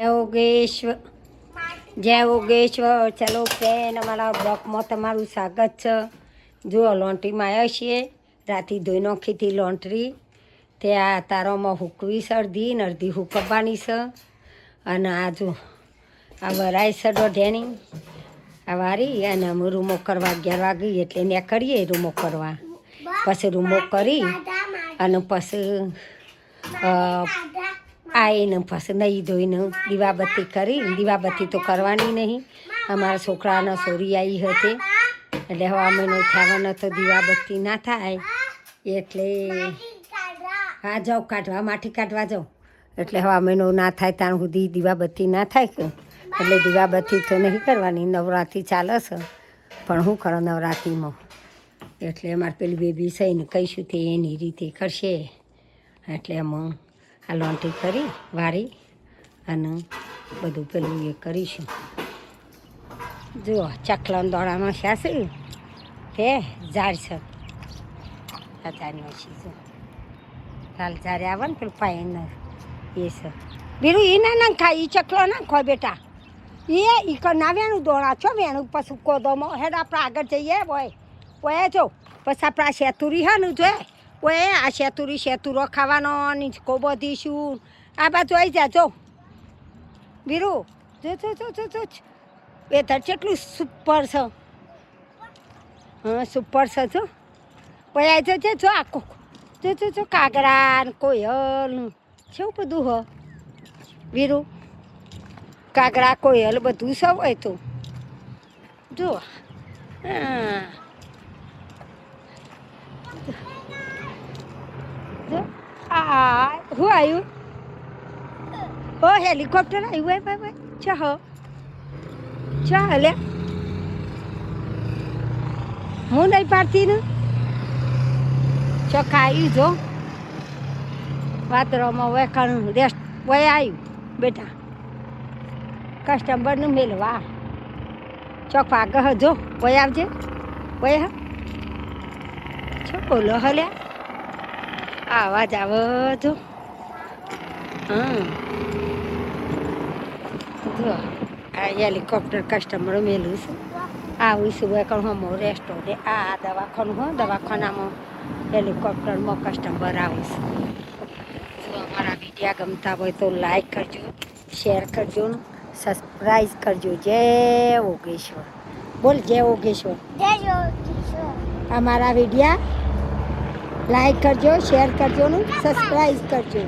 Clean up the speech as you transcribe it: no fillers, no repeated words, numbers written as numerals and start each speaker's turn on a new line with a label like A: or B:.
A: જય યોગેશ્વર. ચાલો ફ્રેન્ડ, અમારા બ્લોકમાં તમારું સ્વાગત છે. જુઓ, લોન્ટ્રીમાં આવ્યા છીએ. રાતે ધોઈ નાખી હતી લોન્ટ્રી. તે આ તારોમાં હૂકવી છે અડધી ને અડધી હૂકવવાની છે. અને આ જો આ વરાય છે દોઢિયાની આ વારી. અને અમે રૂમો કરવા 11 વાગી એટલે ને કરીએ રૂમો કરવા. પછી રૂમો કરી અને પછી આવીને પછી નહીં ધોઈને દીવાબત્તી કરી. દીવાબત્તી તો કરવાની નહીં, અમારા છોકરાના સોરી આવી હતી એટલે હવા મહિનો થવાનો તો દીવાબત્તી ના થાય. એટલે હા જાઉં કાઢવા, માટી કાઢવા જાઉં. એટલે હવા મહિનો ના થાય ત્યાં સુધી દીવાબત્તી ના થાય કે એટલે દીવાબત્તી તો નહીં કરવાની. નવરાત્રિ ચાલે છે પણ શું કરો નવરાત્રિમાં. એટલે અમારે પેલી બેબી છે ને કહીશું તે એની રીતે કરશે. એટલે અમે આ લોન્ટ્રી કરી વારી અને બધું પેલું એ કરીશું. જુઓ ચકલાન દોડામાં છે તે ઝાડ છે. આ ઝાડનો છે જો લાલ ઝાડ આવે ને પેલું પાયન એ છે. બીરું એ ના ખાય, એ ચકલો ના ખોય બેટા. એ ના વેણું દોડા છો વેણું પછી કોદોમાં હેડ આપણે આગળ જઈએ બોય ઓય જો. પછી આપણે આ શેતુરી હે ને જોઈએ ઓય આ શેતુરો ખાવાનો નીચકો બધીશું. આ બાજુ આવી જા જો બીરું જો જો જો જો જો એ ધર કેટલું સુપર છે. હા સુપર છે જો. ઓય આવી જજે જો આખું જો જો જો કાગડા ને કોયલ કેવું બધું હો વીરું. કાગડા કોયલ બધું સૌ હોય તો જો. હા આ શું આવ્યું? ઓ હેલિકોપ્ટર આવ્યું હોય ભાઈ ચા હો ચા હલે હું નહીં પાડતી ને ચોખ્ખા આવ્યું જો. વાદળોમાં વેકણ રેસ્ટ વય આવ્યું બેટા કસ્ટમરનું મેળવા ચોક આગળ જો વય આવજે વય હા છો બોલો હલે આવાજ આવે જો. હા જો આ હેલિકોપ્ટર કસ્ટમર મેલું છે. આવીશું વેકણ હમો રેસ્ટોરન્ટ આ દવાખાનું હો દવાખાનામાં હેલિકોપ્ટરમાં કસ્ટમર આવીશું. જો અમારા વિડીયા ગમતા હોય તો લાઈક કરજો, શેર કરજો, સબસ્ક્રાઈબ કરજો. જય યોગેશ્વર. બોલ જય યોગેશ્વર.
B: જય યોગેશ્વર.
A: અમારા વિડીયા લાઈક કરજો, શેર કરજો ને સબસ્ક્રાઈબ કરજો.